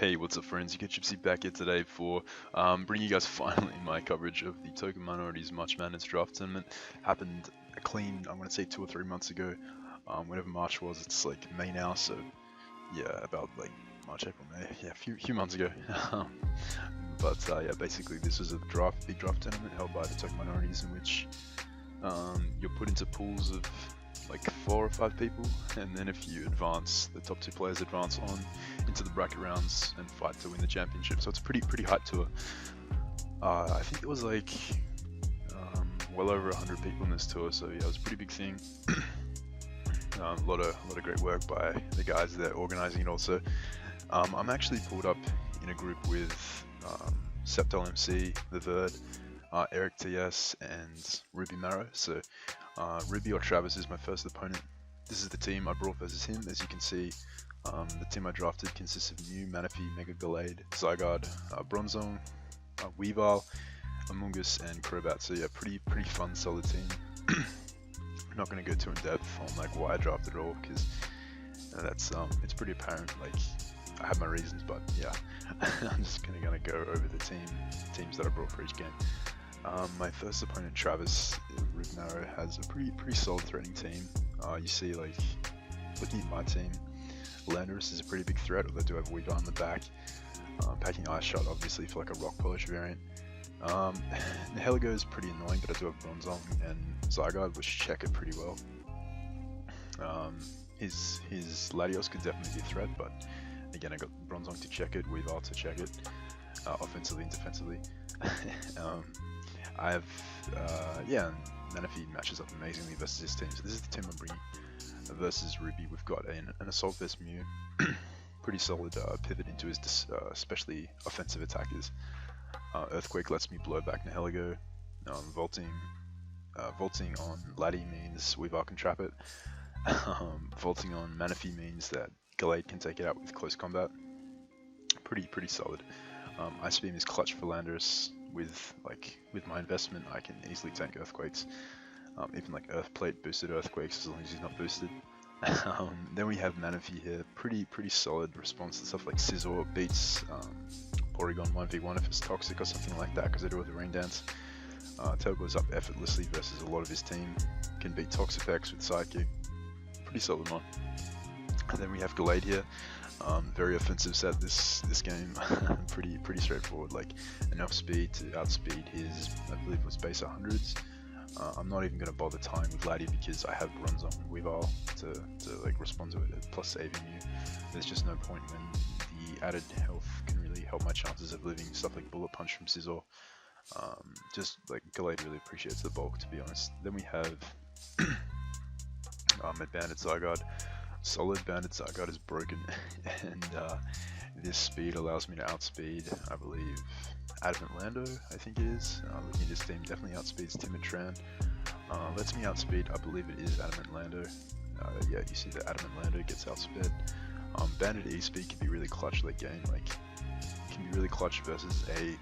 Hey, what's up, friends? You get Gypsy back here today for bringing you guys finally my coverage of the Token Minorities March Madness Draft Tournament. Happened a clean, I'm going to say 2 or 3 months ago. Whenever March was, it's like May now, so yeah, about like March, April, May, yeah, a few months ago. Yeah, basically this was a big draft tournament held by the Token Minorities in which you're put into pools of like 4 or 5 people, and then if you advance, the top 2 players advance on into the bracket rounds and fight to win the championship. So it's a pretty hype tour. I think it was like well over 100 people in this tour, so yeah, it was a pretty big thing. A lot of great work by the guys that are organizing it also. I'm actually pulled up in a group with Septol MC, The Verd, Eric TS, and Ruby Marrow. So Ruby or Travis is my first opponent. This is the team I brought versus him. As you can see, the team I drafted consists of Mew, Manaphy, Mega Gallade, Zygarde, Bronzong, Weavile, Amoonguss, and Crobat. So yeah, pretty fun, solid team. I'm not going to go too in depth on like why I drafted it all, because that's it's pretty apparent. Like I have my reasons, but yeah, I'm just gonna go over the teams that I brought for each game. My first opponent, Travis Rubnaro, has a pretty solid threatening team. You see, like, looking at my team, Landorus is a pretty big threat, although I do have Weavile on the back. Packing Ice Shot, obviously, for like a Rock Polish variant. Nihilego is pretty annoying, but I do have Bronzong and Zygarde, which check it pretty well. His Latios could definitely be a threat, but again, I got Bronzong to check it, Weavile to check it, offensively and defensively. I have, Manaphy matches up amazingly versus this team. So this is the team I'm bringing versus Ruby. We've got an Assault Vest Mew, pretty solid pivot into his especially offensive attackers. Earthquake lets me blow back Nihilego. Vaulting on Laddie means Weavile can trap it. Vaulting on Manaphy means that Gallade can take it out with close combat. Pretty solid. Ice Beam is clutch for Landorus. With my investment, I can easily tank Earthquakes. Even like Earthplate boosted Earthquakes as long as he's not boosted. Then we have Manaphy here, pretty solid response to stuff like Scizor beats Porygon 1v1 if it's toxic or something like that, because I do have the Rain Dance. Tail goes up effortlessly versus a lot of his team. Can beat Toxapex with Psychic. Pretty solid one. And then we have Gallade here. Very offensive set this game. pretty straightforward. Like enough speed to outspeed his, I believe it was base 100s. I'm not even gonna bother tying with Laddie because I have Bronzong and Weavile to like respond to it. Plus saving you. There's just no point when the added health can really help my chances of living. Stuff like Bullet Punch from Scizor. Just like Gallade really appreciates the bulk, to be honest. Then we have my Bandit Zygarde. Solid. Bandit Zygarde is broken, and this speed allows me to outspeed, I believe, Adamant Lando, I think it is. Looking at this team, definitely outspeeds Timid Tran. Lets me outspeed, I believe it is Adamant Lando. Yeah, you see that Adamant Lando gets outsped. Bandit E-Speed can be really clutch late game, like, can be really clutch versus a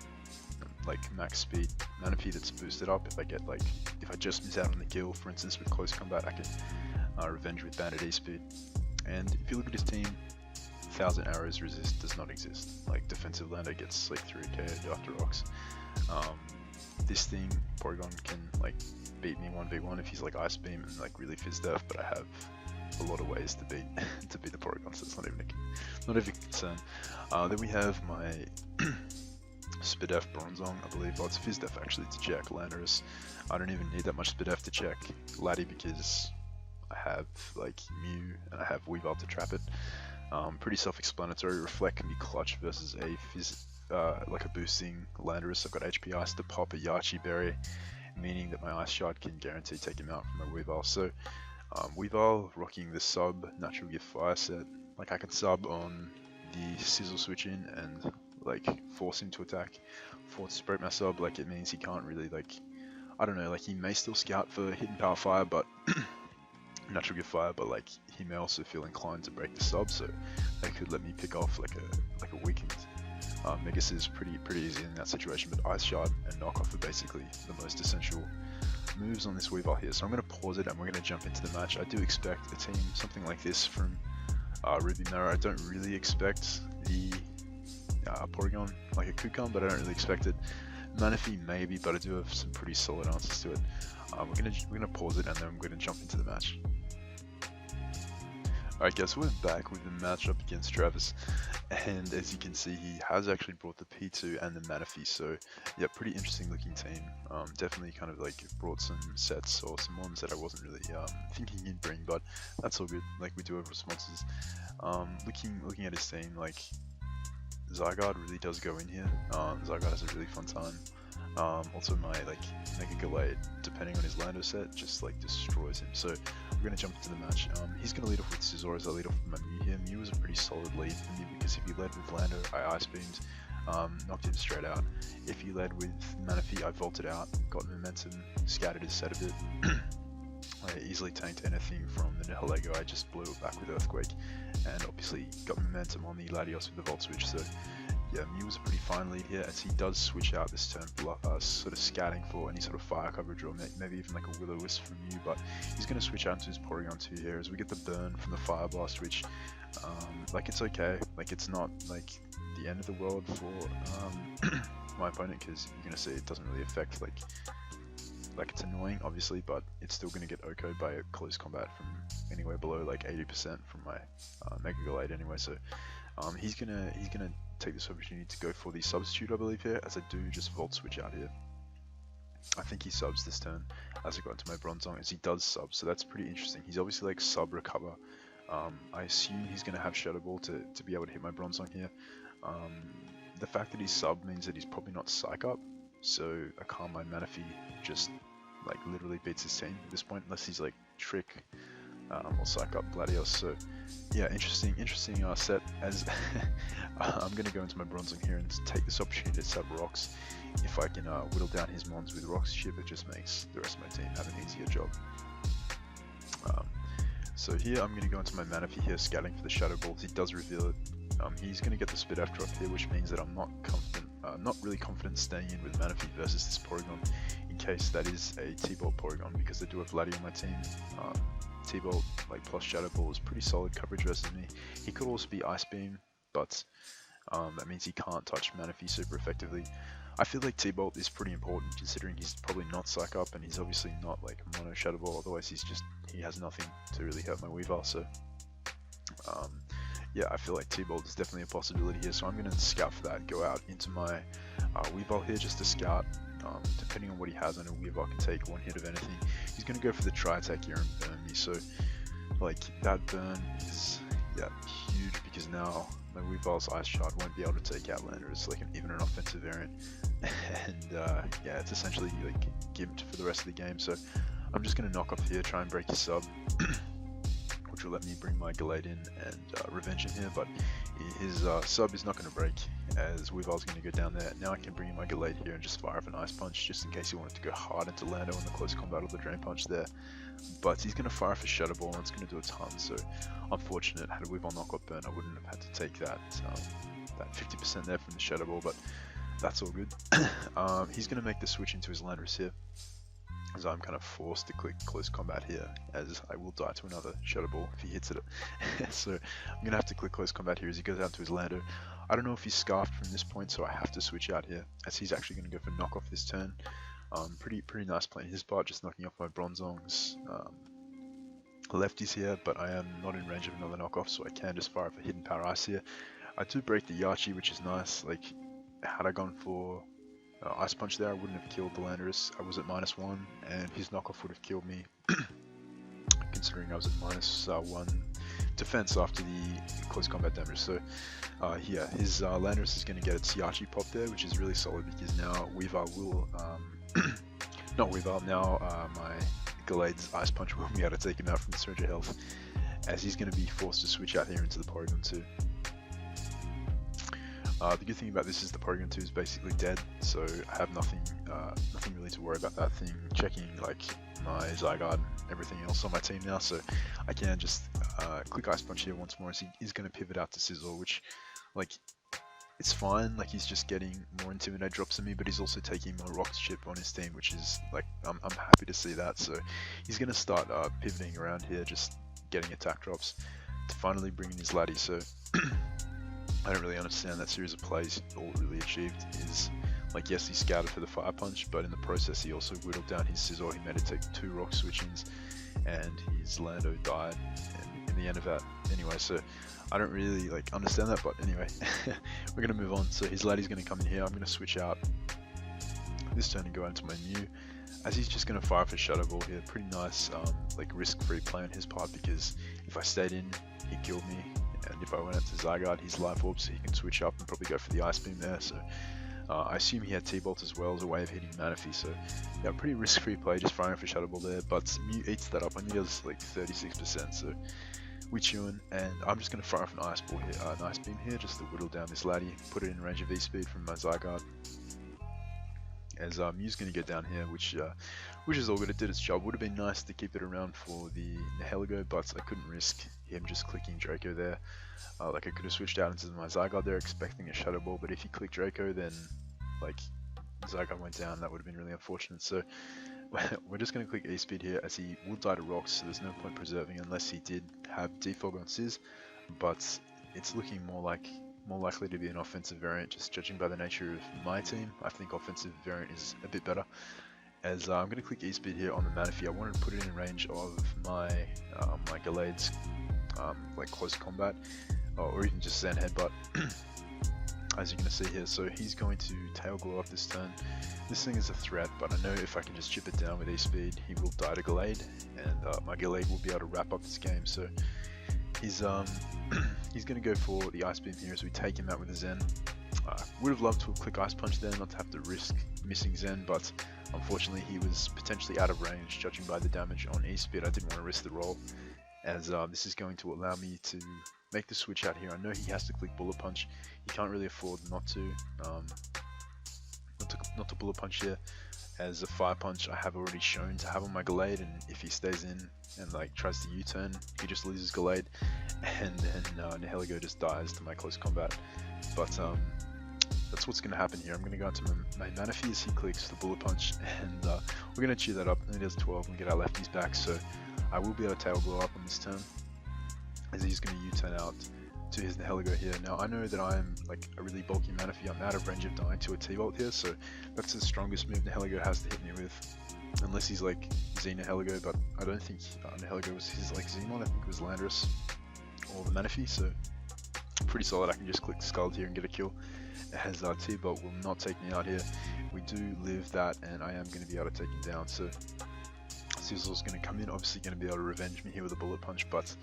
like max speed Manaphy that's boosted up. If I just miss out on the kill, for instance, with close combat, I can revenge with Bandit E-Speed. And if you look at his team, 1000 arrows resist does not exist. Like defensive Lando gets like 3k after rocks. This thing, Porygon can like beat me 1v1 if he's like Ice Beam and like really fizz def, but I have a lot of ways to beat the Porygon, so it's not even a concern. Then we have my Spidef Bronzong, I believe. Well, it's Fizdef actually to check Landorus. I don't even need that much Spidef to check Laddie because I have like Mew and I have Weavile to trap it. Pretty self-explanatory. Reflect can be clutch versus like a boosting Landorus. I've got HP Ice to pop a Yachi Berry, meaning that my Ice Shard can guarantee take him out from my Weavile. So Weavile rocking the sub Natural Gift Fire set. Like I can sub on the Sizzle switch in and like force him to attack, force to break my sub. Like it means he can't really like, I don't know, like he may still scout for hidden power fire, but Natural Gift Fire, but like he may also feel inclined to break the sub, so they could let me pick off like a weakened. Megas is pretty easy in that situation, but Ice Shard and Knockoff are basically the most essential moves on this Weavile here. So I'm going to pause it and we're going to jump into the match. I do expect a team something like this from Ruby Mirror. I don't really expect the Porygon, like a Kukan, but I don't really expect it. Manaphy maybe, but I do have some pretty solid answers to it. We're gonna pause it and then we're gonna jump into the match. Alright guys, we're back with the matchup against Travis, and as you can see he has actually brought the P2 and the Manaphy, so yeah, pretty interesting looking team. Definitely kind of like brought some sets or some ones that I wasn't really thinking he'd bring, but that's all good, like we do have responses. Looking at his team, like Zygarde really does go in here. Zygarde has a really fun time. Also my like Mega Gallade, depending on his Lando set, just like destroys him. So we're gonna jump into the match. He's gonna lead off with Scizor as I lead off with my Mew here. Mew was a pretty solid lead for me because if he led with Lando, I Ice Beamed, knocked him straight out. If he led with Manaphy, I vaulted out, got momentum, scattered his set a bit. I easily tanked anything from the Nihilego. I just blew it back with Earthquake, and obviously got momentum on the Latios with the Volt Switch. So yeah, Mew was a pretty fine lead here, as he does switch out this turn, sort of scouting for any sort of fire coverage or maybe even like a Will-O-Wisp from Mew, but he's going to switch out into his Porygon 2 here as we get the burn from the Fire Blast, which like it's okay, like it's not like the end of the world for my opponent, because you're going to see it doesn't really affect like it's annoying obviously, but it's still going to get OHKO'd by a close combat from anywhere below like 80% from my Mega Gallade anyway. So he's gonna take this opportunity to go for the substitute, I believe, here, as I do just Volt Switch out here. I think he subs this turn as I got into my Bronzong, as he does sub, so that's pretty interesting. He's obviously like sub recover. I assume he's going to have Shadow Ball to be able to hit my Bronzong here. The fact that he's sub means that he's probably not Psych Up, so a Carmine Manaphy just like literally beats his team at this point, unless he's like Trick or Psych Up Gladios. So yeah, interesting set, as I'm going to go into my Bronzong here and take this opportunity to sub Rocks. If I can whittle down his mons with Rocks chip, it just makes the rest of my team have an easier job. So here I'm going to go into my Manaphy here, scouting for the Shadow Balls. He does reveal it. He's going to get the Spit F drop here, which means that I'm not really confident staying in with Manaphy versus this Porygon, in case that is a T-Bolt Porygon, because I do have Latios on my team. T-Bolt like plus Shadow Ball is pretty solid coverage versus me. He could also be Ice Beam, but that means he can't touch Manaphy super effectively. I feel like T-Bolt is pretty important, considering he's probably not Psych Up, and he's obviously not like Mono Shadow Ball, otherwise he has nothing to really hurt my Weavile. So yeah, I feel like T-Bolt is definitely a possibility here, so I'm going to scout for that, go out into my Weavile here just to scout. Depending on what he has, I know Weavile can take one hit of anything. He's going to go for the Tri-Attack here and burn me, so like that burn is huge, because now my Weavile's Ice Shard won't be able to take out Lander. It's like even an offensive variant, and yeah, it's essentially like gimped for the rest of the game. So I'm just going to knock off here, try and break his sub, which will let me bring my Gallade in and revenge him here, but his sub is not going to break, as Weavile's going to go down there. Now I can bring in my Gallade here and just fire off an Ice Punch, just in case he wanted to go hard into Lando in the close combat of the Drain Punch there. But he's going to fire off a Shadow Ball, and it's going to do a ton, so unfortunate. Had a Weavile knockoff burn, I wouldn't have had to take that 50% there from the Shadow Ball, but that's all good. He's going to make the switch into his Landorus here, as I'm kind of forced to click close combat here, as I will die to another Shadow Ball if he hits it. So I'm going to have to click close combat here as he goes out to his Lando. I don't know if he's scarfed from this point, so I have to switch out here, as he's actually going to go for knockoff this turn. Pretty nice play in his part, just knocking off my Bronzong's lefties here, but I am not in range of another knockoff, so I can just fire off a Hidden Power Ice here. I do break the Yachi, which is nice. Like, had I gone for Ice Punch there, I wouldn't have killed the Landorus. I was at -1, and his knockoff would have killed me, considering I was at -1 defense after the close combat damage. So yeah, his Landorus is going to get its Yachi pop there, which is really solid, because now Weavile will, not Weavile, now my Gallade's Ice Punch will be able to take him out from the Surge of Health, as he's going to be forced to switch out here into the Porygon 2. The good thing about this is the Porygon 2 is basically dead, so I have nothing really to worry about that thing checking like my Zygarde and everything else on my team now, so I can just click Ice Punch here once more, as he is going to pivot out to Scizor, which, like, it's fine, like he's just getting more Intimidate drops than me, but he's also taking more Rocks chip on his team, which is, like, I'm happy to see that. So he's going to start pivoting around here, just getting attack drops to finally bring in his Laddie. So I don't really understand that series of plays. All it really achieved is, like, yes, he scouted for the fire punch, but in the process he also whittled down his scissor. He made it take 2 rock switchings, and his Lando died in the end of that. Anyway, so I don't really like understand that, but anyway, we're gonna move on. So his laddie's gonna come in here. I'm gonna switch out this turn and go into my new, as he's just gonna fire for Shadow Ball here. Pretty nice, like risk-free play on his part, because if I stayed in, he killed me. And if I went out to Zygarde, he's life orb, so he can switch up and probably go for the Ice Beam there. So I assume he had T-Bolt as well as a way of hitting Manaphy. So yeah, pretty risk-free play, just firing for Shadow Ball there. But Mew eats that up. I think he does like 36%. So we chewing, and I'm just going to fire off an Ice Ball here, an Ice Beam here, just to whittle down this laddie, put it in range of V-Speed from my Zygarde. As Mew's going to get down here, which is all good. It did its job. Would have been nice to keep it around for the Nihilego, but I couldn't risk him just clicking Draco there. Like, I could have switched out into my Zygarde there expecting a Shadow Ball, but if he clicked Draco, then like Zygarde went down. That would have been really unfortunate. So we're just going to click E-Speed here, as he will die to rocks, so there's no point preserving unless he did have Defog on Sizz, but it's looking more likely to be an offensive variant, just judging by the nature of my team. I think offensive variant is a bit better. As I'm going to click E-Speed here on the Manaphy. I wanted to put it in range of my my Gallade's like close combat, or even just Zen Headbutt, as you can see here. So he's going to Tail Glow off this turn. This thing is a threat, but I know if I can just chip it down with E-Speed, he will die to Gallade, and my Gallade will be able to wrap up this game. So he's he's going to go for the Ice Beam here as we take him out with a Zen. Would have loved to have click Ice Punch there, not to have to risk missing Zen, but unfortunately he was potentially out of range, judging by the damage on E-Speed. I didn't want to risk the roll, as this is going to allow me to make the switch out here. I know he has to click Bullet Punch. He can't really afford not to Bullet Punch here, as a Fire Punch I have already shown to have on my Gallade, and if he stays in and like tries to U-turn, he just loses Gallade, and then Nihilego just dies to my close combat. But that's what's going to happen here. I'm going to go into my Manaphy as he clicks the Bullet Punch, and we're going to chew that up, and he does 12 and get our lefties back. So I will be able to Tail Glow up on this turn, as he's going to U-turn out to his Nihilego here. Now I know that I'm like a really bulky Manaphy. I'm out of range of dying to a T-Bolt here, so that's the strongest move Nihilego has to hit me with, unless he's like Z Nihilego, but I don't think Nihilego was his like Zmon. I think it was Landorus or the Manaphy, so pretty solid. I can just click Scald here and get a kill, as T-Bolt will not take me out here. We do live that, and I am going to be able to take him down. So Sizzle's going to come in, obviously going to be able to revenge me here with a Bullet Punch, but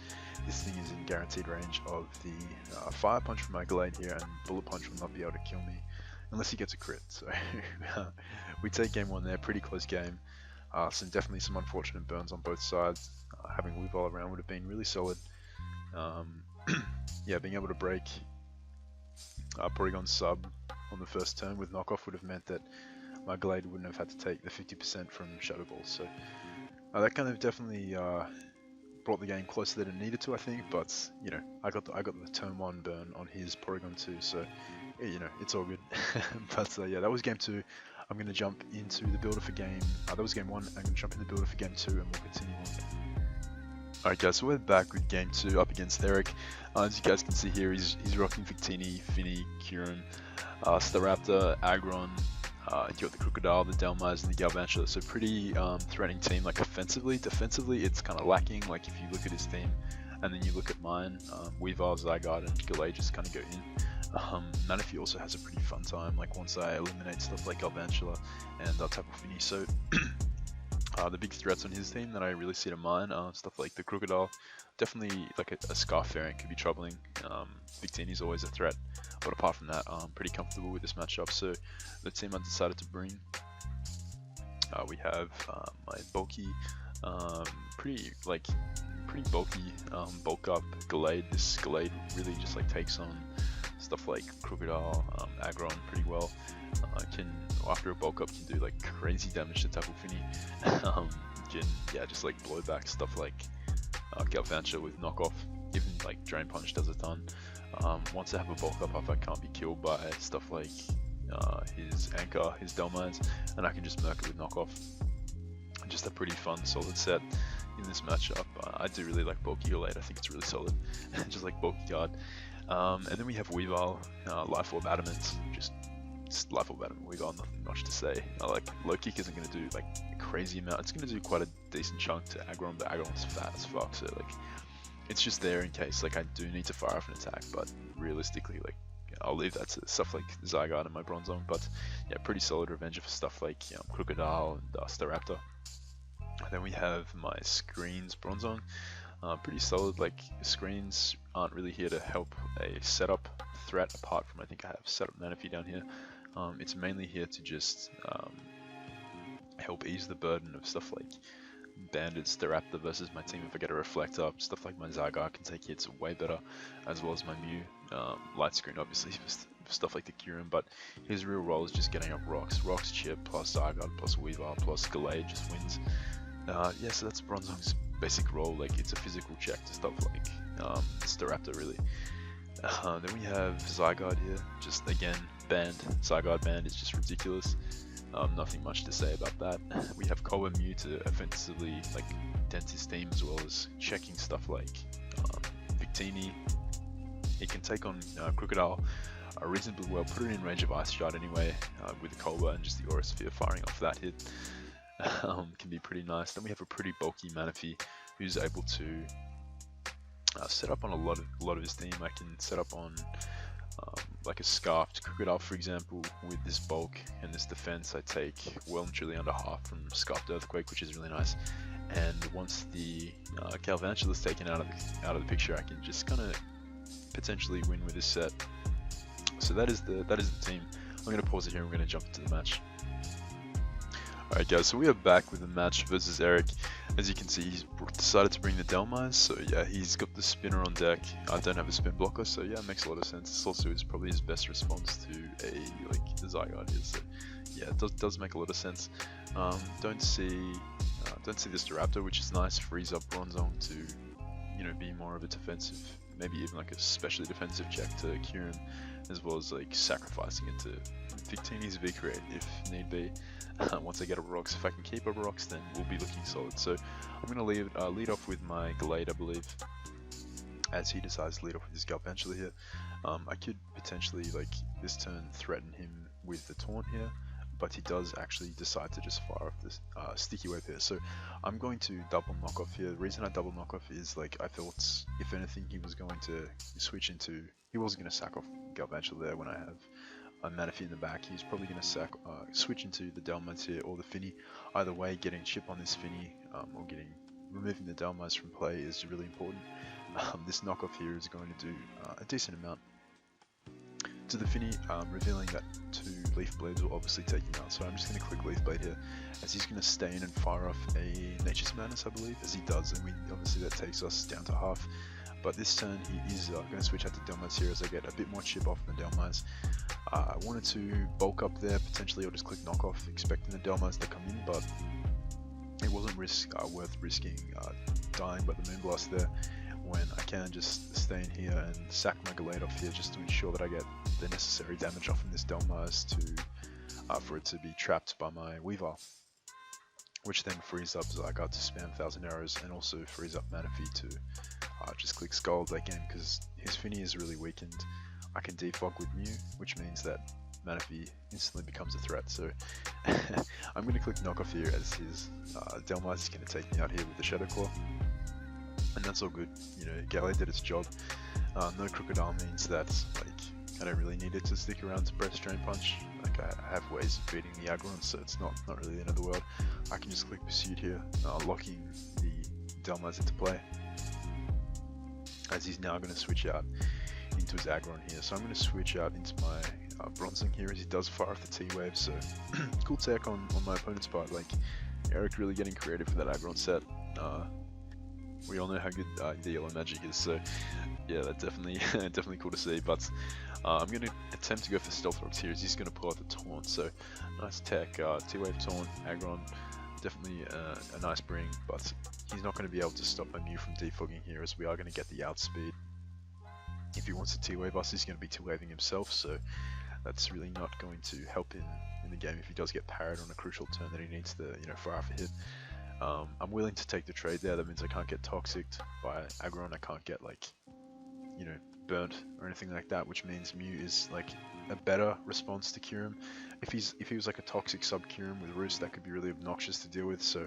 this thing is in guaranteed range of the Fire Punch from my Gallade here, and Bullet Punch will not be able to kill me unless he gets a crit. So we take game 1 there, pretty close game. Definitely some unfortunate burns on both sides. Having Weavile around would have been really solid. Yeah, being able to break Porygon sub on the first turn with knockoff would have meant that my Gallade wouldn't have had to take the 50% from Shadow Ball. So that kind of definitely brought the game closer than it needed to, I think. But you know, I got the turn 1 burn on his Porygon 2, so yeah, you know, it's all good. But yeah, that was game 2. I'm going to jump into the builder for game. That was game 1. I'm going to jump in the builder for game 2, and we'll continue on. Alright guys, so we're back with game 2 up against Eric. As you guys can see here, he's rocking Victini, Finny, Kieran, Staraptor, Aggron. You got the Crocodile, the Dhelmise, and the Galvantula. So pretty threatening team. Like offensively, defensively, it's kind of lacking. Like if you look at his team, and then you look at mine, Weavile, Zygarde, and Gallade just kind of go in. Manaphy also has a pretty fun time. Like once I eliminate stuff like Galvantula and Tapu Fini. So the big threats on his team that I really see to mine are stuff like the Crocodile. Definitely like a Scarf variant could be troubling. Victini's always a threat, but apart from that, I'm pretty comfortable with this matchup. So the team I decided to bring, we have my bulky, pretty bulky bulk up Gallade. This Gallade really just like takes on stuff like Crocodile, Aggron pretty well. After a bulk up, can do like crazy damage to Tapu Fini. Can just like blow back stuff like Galvantula with knockoff. Even like Drain Punch does a ton. Once I have a bulk up, I can't be killed by stuff like his Anchor, his Dhelmise, and I can just merc it with knockoff. Just a pretty fun, solid set in this matchup. I do really like bulky Gallade. I think it's really solid, just like bulky guard. And then we have Weavile, Life Orb Adamant, just Life Orb Adamant Weavile, nothing much to say. Like, Low Kick isn't going to do like a crazy amount, it's going to do quite a decent chunk to Aggron, but Aggron's fat as fuck, so like, it's just there in case like I do need to fire off an attack, but realistically, like, I'll leave that to stuff like Zygarde and my Bronzong. But yeah, pretty solid Revenger for stuff like Crocodile and Staraptor. And then we have my Screens Bronzong. Pretty solid. Like, screens aren't really here to help a setup threat apart from, I think I have setup Manaphy down here. It's mainly here to just help ease the burden of stuff like Bandits, Staraptor versus my team. If I get a Reflect up, stuff like my Zygarde can take hits way better, as well as my Mew. Light Screen obviously for stuff like the Kyurem, but his real role is just getting up rocks. Rocks, Chip, plus Zygarde, plus Weavile, plus Gallade just wins. Yeah, so that's Bronzong's basic role. Like, it's a physical check to stuff like Staraptor really. Then we have Zygarde here, just again banned. Zygarde banned is just ridiculous. Nothing much to say about that. We have Koba Mew to offensively like dent his team, as well as checking stuff like Victini. He can take on Crocodile reasonably well, put it in range of Ice Shard anyway, with the Koba and just the Aura Sphere firing off that hit. Can be pretty nice. Then we have a pretty bulky Manaphy who's able to set up on a lot of his team. I can set up on like a Scarfed Crocodile, for example. With this bulk and this defense, I take well and truly under half from Scarfed Earthquake, which is really nice. And once the Galvantula is taken out of the picture, I can just kind of potentially win with this set. So that is the team. I'm going to pause it here and we're going to jump into the match. Alright guys, so we are back with the match versus Eric. As you can see, he's decided to bring the Dhelmise, so yeah, he's got the spinner on deck. I don't have a spin blocker, so yeah, it makes a lot of sense. This also is probably his best response to a like the Zygarde is, so yeah, it does make a lot of sense. Don't see this Staraptor, which is nice. Frees up Bronzong to, you know, be more of a defensive, maybe even like a specially defensive check to Kyurem, as well as like sacrificing it to Victini's V-Create if need be. Once I get a rocks, if I can keep up rocks, then we'll be looking solid. So I'm going to lead off with my Gallade, I believe, as he decides to lead off with his Galvantula here. I could potentially, like, this turn threaten him with the Taunt here, but he does actually decide to just fire off this Sticky Wave here. So I'm going to double knock off here. The reason I double knock off is, like, I thought if anything he was going to switch into, he wasn't going to sack off Galvantula there when I have Manaphy in the back. He's probably going to switch into the Dhelmise here or the Finny. Either way, getting chip on this Finny or removing the Dhelmise from play is really important. This knockoff here is going to do a decent amount to the Finny, revealing that 2 Leaf Blades will obviously take him out. So I'm just going to click Leaf Blade here, as he's going to stay in and fire off a Nature's Madness, I believe, as he does, and obviously that takes us down to half. But this turn he is going to switch out to Dhelmise here, as I get a bit more chip off the Dhelmise. I wanted to bulk up there potentially, or just click knockoff, expecting the Dhelmise to come in, but it wasn't worth risking dying by the Moonblast there, when I can just stay in here and sack my Gallade off here, just to ensure that I get the necessary damage off in this Dhelmise for it to be trapped by my Weavile, which then frees up Zygarde to spam 1000 arrows, and also frees up Manaphy to just click Scald again, because his Finny is really weakened. I can defog with Mew, which means that Manaphy instantly becomes a threat. So I'm going to click knockoff here, as his Dhelmise is going to take me out here with the Shadow Claw, and that's all good. You know, Gallade did its job. No Crocodile means that, like, I don't really need it to stick around to press Drain Punch. Like, I have ways of beating the Aggron, so it's not really the end of the world. I can just click Pursuit here, locking the Dhelmise into play, as he's now going to switch out into his Aggron here. So I'm going to switch out into my Bronzong here, as he does fire off the T-Wave. So cool tech on my opponent's part. Like, Eric really getting creative for that Aggron set. We all know how good the Yellow Magic is, so yeah, that definitely cool to see. But I'm going to attempt to go for Stealth Rocks here, as he's going to pull out the Taunt. So nice tech, T-Wave Taunt, Aggron, definitely a nice bring, but he's not going to be able to stop my Mew from defogging here, as we are going to get the outspeed. If he wants to T-Wave us, he's going to be T-Waving himself, so that's really not going to help him in the game if he does get parried on a crucial turn that he needs to, you know, fire off a hit. I'm willing to take the trade there. That means I can't get Toxicked by Aggron. I can't get, like, you know, burnt or anything like that, which means Mew is like a better response to Kyurem. If he was like a toxic sub Kyurem with Roost, that could be really obnoxious to deal with. So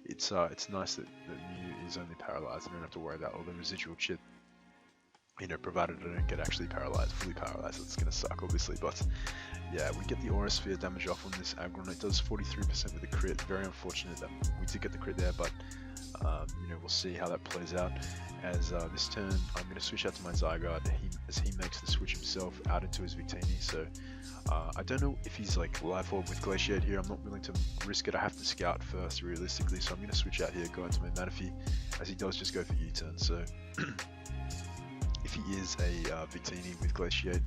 it's nice that Mew is only paralyzed. I don't have to worry about all the residual chip. You know, provided I don't get actually paralyzed, fully paralyzed, it's gonna suck obviously, but yeah, we get the Aura Sphere damage off on this Aggron. It does 43% with the crit. Very unfortunate that we did get the crit there, but you know, we'll see how that plays out. As this turn, I'm going to switch out to my Zygarde as he makes the switch himself out into his Victini. So I don't know if he's like Life Orb with Glaciate here. I'm not willing to risk it. I have to scout first realistically, so I'm going to switch out here, go into my Manaphy, as he does just go for U-turn. So if he is a Victini with Glaciate,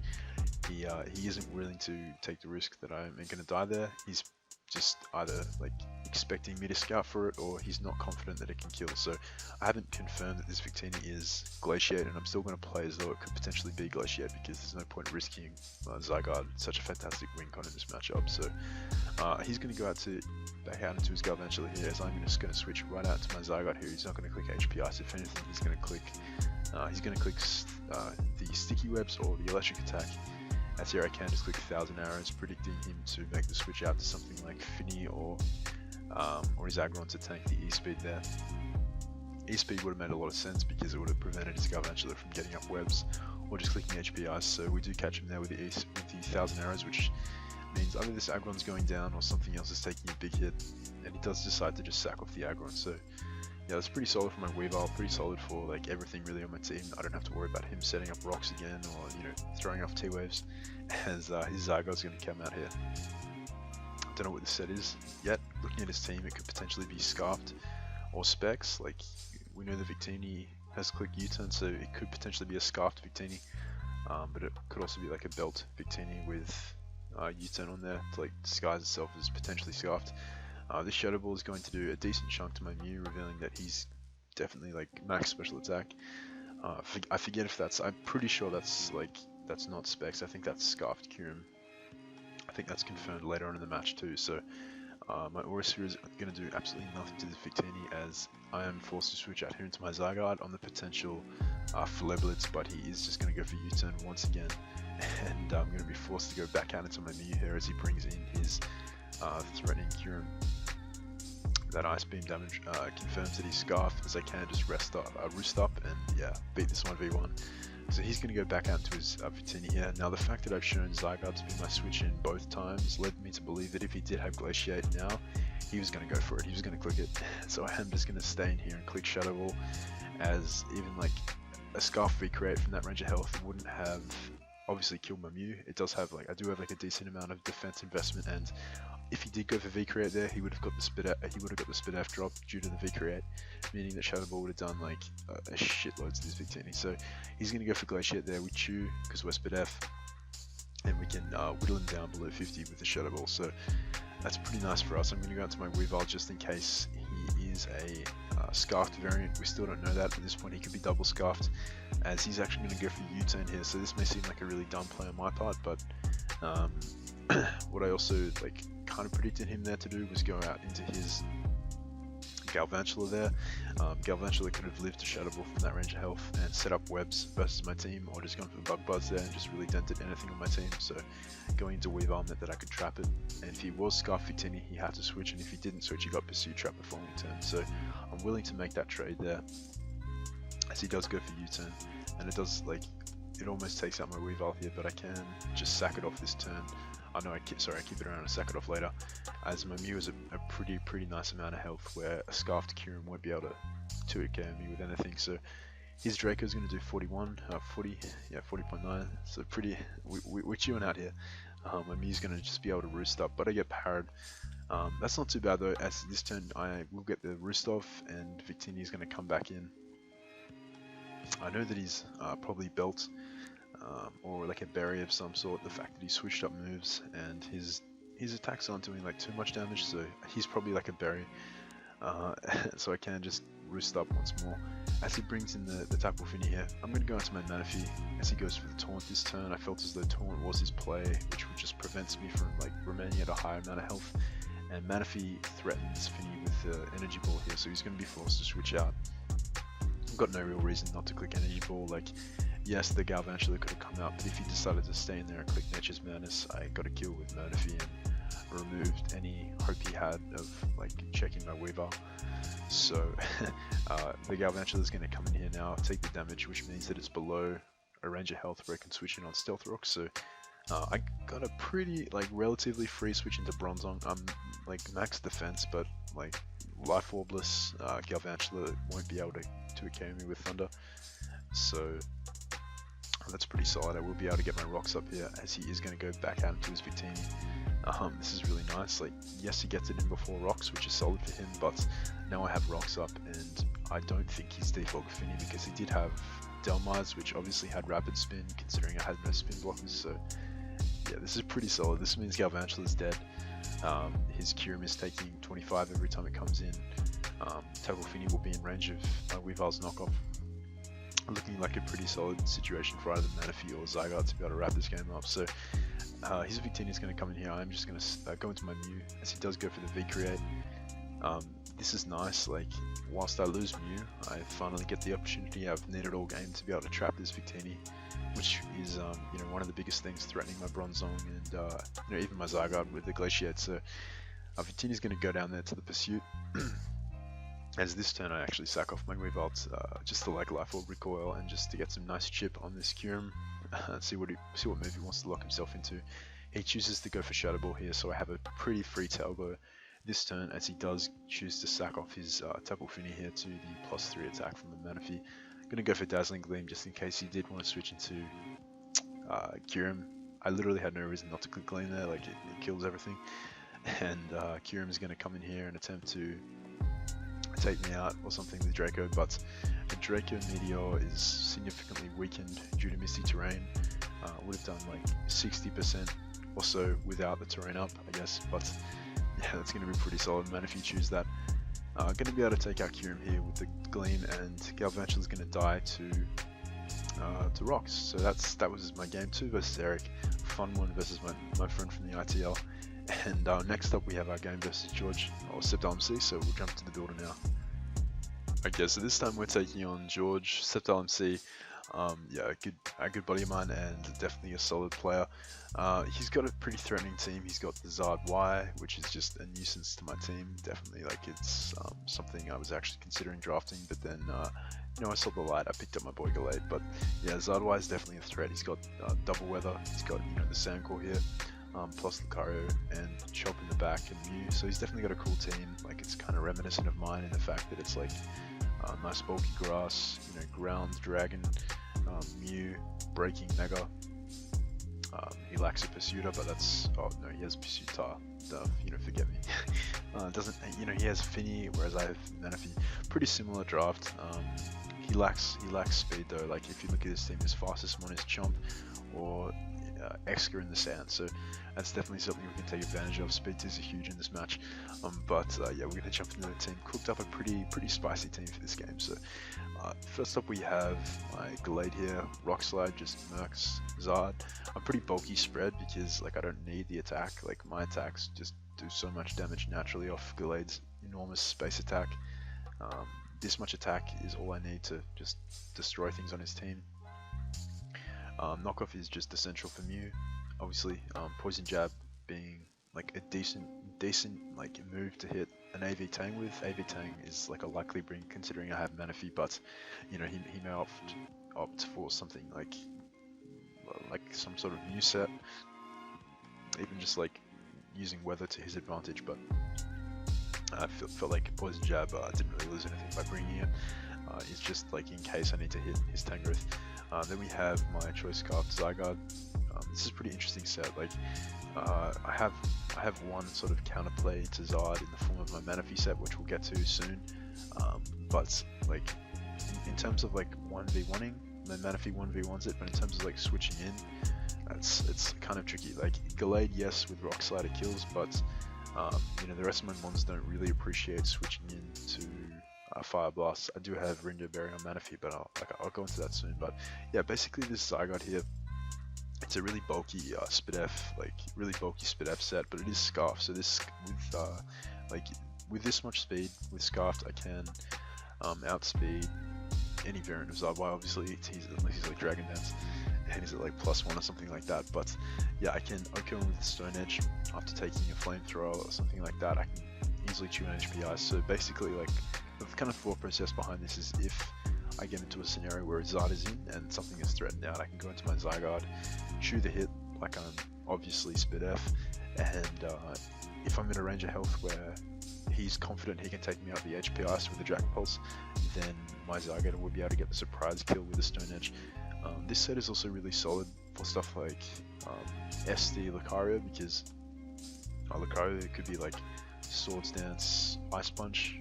he isn't willing to take the risk that I'm going to die there. He's just either like expecting me to scout for it, or he's not confident that it can kill. So I haven't confirmed that this Victini is Glaciate, and I'm still going to play as though it could potentially be Glaciate, because there's no point risking Zygarde, such a fantastic win con in this matchup. So he's going to go back out into his Galvantula here, as I'm just going to switch right out to my Zygarde here. He's not going to click HP Ice. If anything, he's going to click the Sticky Webs or the Electric Attack. As here I can just click 1000 Arrows, predicting him to make the switch out to something like Finny or his Aggron to tank the E-Speed there. E-Speed would have made a lot of sense because it would have prevented his Galvantula from getting up webs or just clicking HP Ice, so we do catch him there with the 1000 Arrows, which means either this Aggron's going down or something else is taking a big hit, and he does decide to just sack off the Aggron. So yeah, that's pretty solid for my Weavile, pretty solid for like everything really on my team. I don't have to worry about him setting up rocks again or, you know, throwing off T-Waves, as his Zygarde's going to come out here. I don't know what this set is yet. Looking at his team, it could potentially be Scarfed or Specs. Like, we know the Victini has clicked U-turn, so it could potentially be a Scarfed Victini, but it could also be like a Belt Victini with U-turn on there to like disguise itself as potentially Scarfed. This Shadow Ball is going to do a decent chunk to my Mew, revealing that he's definitely like max special attack. I forget if I'm pretty sure that's not Specs. I think that's Scarfed Kyurem. I think that's confirmed later on in the match too. So my Aura Sphere is going to do absolutely nothing to this Victini, as I am forced to switch out here into my Zygarde on the potential for Leblitz, but he is just going to go for U-turn once again, and I'm going to be forced to go back out into my Mew here as he brings in his threatening Kyurem. That Ice Beam damage confirms that he's Scarfed, as I can just roost up and yeah, beat this 1v1. So he's going to go back out to his Victini here. Now the fact that I've shown Zygarde to be my switch in both times led me to believe that if he did have Glaciate now, he was going to go for it, he was going to click it. So I am just going to stay in here and click Shadow Ball, as even like a Scarf V-Create from that range of health wouldn't have obviously killed my Mew. It does have like, I do have like a decent amount of defense investment, and if he did go for V-Create there, he would have got the Spit F drop due to the V-Create, meaning that Shadow Ball would have done like a shitload to this Victini. So he's going to go for Glaciate there with Chew, because we're Spit F, and we can whittle him down below 50 with the Shadow Ball. So that's pretty nice for us. I'm going to go out to my Weavile just in case he is a Scarfed variant. We still don't know that at this point. He could be double Scarfed, as he's actually going to go for U-turn here. So this may seem like a really dumb play on my part, but what I also like kind of predicted him there to do was go out into his Galvantula there. Galvantula could have lived to Shadow Ball from that range of health and set up webs versus my team, or just gone for Bug Buzz there and just really dented anything on my team. So going into Weavile meant that I could trap it, and if he was Scarf Victini, he had to switch, and if he didn't switch, he got Pursuit Trap the following turn. So I'm willing to make that trade there, as he does go for U-turn, and it does like, it almost takes out my Weavile here, but I can just sack it off this turn. I know I keep it around and sack it off later, as my Mew is a pretty nice amount of health, where a Scarfed Kyurem won't be able to 2-KO me with anything. So his Draco is going to do 40.9, so we're chewing out here. My Mew's going to just be able to roost up, but I get parried. That's not too bad though, as this turn I will get the roost off, and Victini is going to come back in. I know that he's probably Belt, or like a berry of some sort. The fact that he switched up moves and his attacks aren't doing like too much damage, so he's probably like a berry. So I can just roost up once more. As he brings in the Tackle Finny here, I'm going to go into my Manaphy as he goes for the Taunt this turn. I felt as though Taunt was his play, which just prevents me from like remaining at a higher amount of health. And Manaphy threatens Finny with the Energy Ball here, so he's going to be forced to switch out. I've got no real reason not to click Energy Ball. Like, yes, the Galvantula could have come out, but if he decided to stay in there and click Nature's Madness, I got a kill with Murphy and removed any hope he had of like checking my Weaver. So the Galvantula is going to come in here now, take the damage, which means that it's below a range of health where I can switch in on Stealth Rock. So I got a pretty like relatively free switch into Bronzong. I'm like max defense, but like Life Orbless Galvantula won't be able to KO me with Thunder. So that's pretty solid. I will be able to get my rocks up here as he is going to go back out into his Victini. This is really nice. Like, yes, he gets it in before rocks, which is solid for him, but now I have rocks up, and I don't think he's default Fini because he did have Delmars, which obviously had rapid spin, considering I had no spin blockers. So yeah, this is pretty solid. This means Galvantula is dead. His Kyurem is taking 25 every time it comes in. Tackle Fini will be in range of Weavar's knockoff. Looking like a pretty solid situation for either Manaphy or Zygarde to be able to wrap this game up. So his Victini is going to come in here. I'm just going to go into my Mew as he does go for the V-Create. This is nice. Like, whilst I lose Mew, I finally get the opportunity I've needed all game to be able to trap this Victini, which is you know, one of the biggest things threatening my Bronzong and you know, even my Zygarde with the Glaciate. So Victini is going to go down there to the Pursuit. As this turn I actually sack off my Weavalt just to like Life Orb recoil and just to get some nice chip on this Kyurem. see what move he wants to lock himself into. He chooses to go for Shadow Ball here, so I have a pretty free Tailbow this turn as he does choose to sack off his Tackle Fini here to the +3 attack from the Manaphy. Gonna go for Dazzling Gleam just in case he did want to switch into Kyurem. I literally had no reason not to click Gleam there, like it kills everything. And Kyurem is gonna come in here and attempt to take me out or something with Draco, but the Draco Meteor is significantly weakened due to Misty Terrain. Would have done like 60% or so without the terrain up, I guess, but yeah, that's going to be pretty solid, man, if you choose that. Going to be able to take out Kyurem here with the Gleam, and Galvantula is going to die to rocks. So that was my game 2 versus Eric. Fun one versus my friend from the ITL. And next up we have our game versus George, or Sceptile MC, so we'll jump to the builder now. Okay, so this time we're taking on George, Sceptile MC. Yeah, a good buddy of mine and definitely a solid player. He's got a pretty threatening team. He's got the Zard Y, which is just a nuisance to my team. Definitely, like, it's something I was actually considering drafting, but then you know, I saw the light. I picked up my boy Gallade, but yeah, Zard Y is definitely a threat. He's got double weather. He's got, you know, the Sandcore here. Plus Lucario and Chop in the back and Mew, so he's definitely got a cool team. Like, it's kind of reminiscent of mine in the fact that it's like nice bulky grass, you know, ground dragon, Mew, breaking Mega. He lacks a Pursuiter, but that's, oh no, he has Pursuiter. You know, forget me. Doesn't, you know, he has Fini, whereas I have Manaphy. Pretty similar draft. He lacks speed though. Like, if you look at his team, his fastest one is Chomp or Exca in the sand, so that's definitely something we can take advantage of. Speed is huge in this match, but yeah, we're going to jump into the team. Cooked up a pretty spicy team for this game. So first up we have my Gallade here, Rock Slide, just Mercs, Zard. I'm pretty bulky spread because, like, I don't need the attack. Like, my attacks just do so much damage naturally off Gallade's enormous space attack. This much attack is all I need to just destroy things on his team. Knockoff is just essential for Mew, obviously. Poison Jab being like a decent like move to hit an AV Tang with. AV Tang is like a likely bring considering I have Manaphy, but you know, he may opt for something like some sort of Mew set, even just like using weather to his advantage. But I felt like Poison Jab didn't really lose anything by bringing it. It's just like in case I need to hit his Tangrowth. Then we have my Choice Scarf Zygarde. This is a pretty interesting set. Like, I have one sort of counterplay to Zard in the form of my Manaphy set, which we'll get to soon. But like in terms of like 1v1ing, my Manaphy 1v1s it, but in terms of like switching in, it's kind of tricky. Like, Gallade, yes, with Rock Slide it kills, but you know, the rest of my mons don't really appreciate switching in to Fire Blast. I do have Rindo Berry on Manaphy, but I'll go into that soon. But yeah, basically this Zygarde here, it's a really bulky really bulky Spit F set, but it is Scarf. So this with this much speed with Scarfed, I can outspeed any variant of Zabwai. Obviously, unless he's like Dragon Dance, and he's at like +1 or something like that. But yeah, I can OHKO him with Stone Edge after taking a Flamethrower or something like that. I can easily chew an HPI. So basically, like the kind of thought process behind this is if I get into a scenario where Zard is in and something is threatened out, I can go into my Zygarde, chew the hit like I'm obviously Spit F, and if I'm in a range of health where he's confident he can take me out the HP Ice with the Dragon Pulse, then my Zygarde will be able to get the surprise kill with the Stone Edge. This set is also really solid for stuff like SD Lucario, because Lucario could be like Swords Dance, Ice Punch,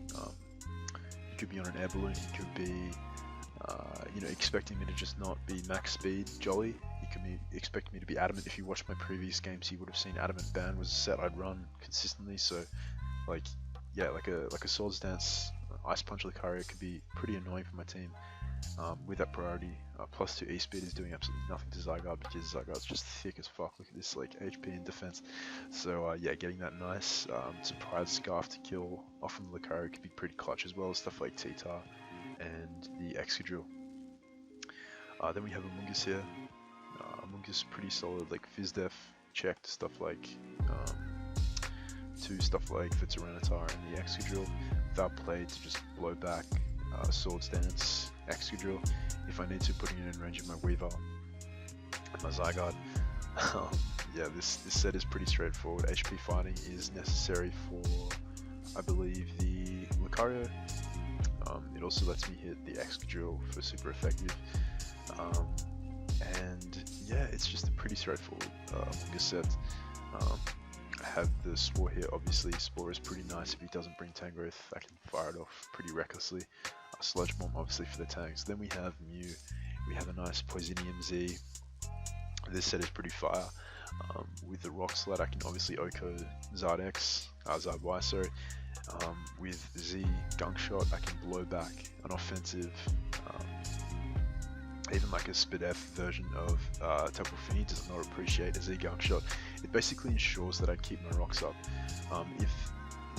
he could be on an air balloon, he could be expecting me to just not be max speed Jolly. He could be expecting me to be Adamant. If you watched my previous games, he would have seen Adamant Ban was a set I'd run consistently. So, like, yeah, like a Swords Dance Ice Punch Lucario could be pretty annoying for my team. With that priority, +2 E-Speed is doing absolutely nothing to Zygarde because Zygarde's just thick as fuck. Look at this, like, HP and defense. So yeah, getting that nice surprise Scarf to kill off from Lucario could be pretty clutch, as well as stuff like T-Tar and the Excadrill. Then we have Amoonguss here. Amoonguss pretty solid, like Fizdef checked stuff like stuff like the Tyranitar and the Excadrill. Without play to just blow back Swords Dance, Excadrill. If I need to, putting it in range of my Weavile and my Zygarde. Yeah, this set is pretty straightforward. HP fighting is necessary for, I believe, the Lucario. It also lets me hit the Excadrill for super effective. And yeah, it's just a pretty straightforward Amoonguss set. I have the Spore here. Obviously, Spore is pretty nice if he doesn't bring Tangrowth. I can fire it off pretty recklessly. Sludge Bomb obviously for the tanks. Then we have Mew. We have a nice Poisonium Z. This set is pretty fire. With the Rock Slide, I can obviously OHKO Zardex, Zardwai, sorry. With Z Gunk Shot, I can blow back an offensive, even like a Spit F version of Tapu Fini does not appreciate a Z Gunk Shot. It basically ensures that I keep my rocks up.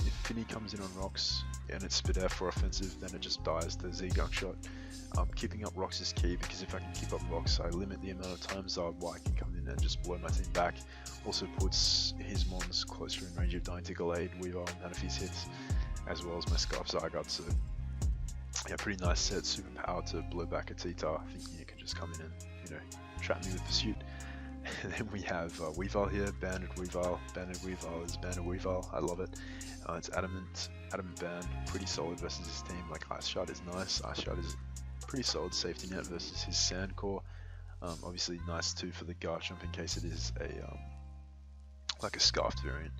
If Fini comes in on rocks and it's Spit F for offensive, then it just dies to Z Gunk Shot. Keeping up rocks is key, because if I can keep up rocks, I limit the amount of times Zardwai can come in and just blow my team back. Also puts his mons closer in range of Dying Glade, Weavile, and Manaphy's hits, as well as my Scarf Zygarde. So yeah, pretty nice set, super power to blow back a T-Tar. I think you can just come in and, trap me with Pursuit. And then we have Weavile here, Banded Weavile. Banded Weavile is Banded Weavile, I love it. It's Adamant Ban, pretty solid versus his team. Like Ice Shard is nice, Ice Shard is pretty solid safety net versus his Sand Core. Obviously nice too for the Garchomp in case it is a like a Scarfed variant.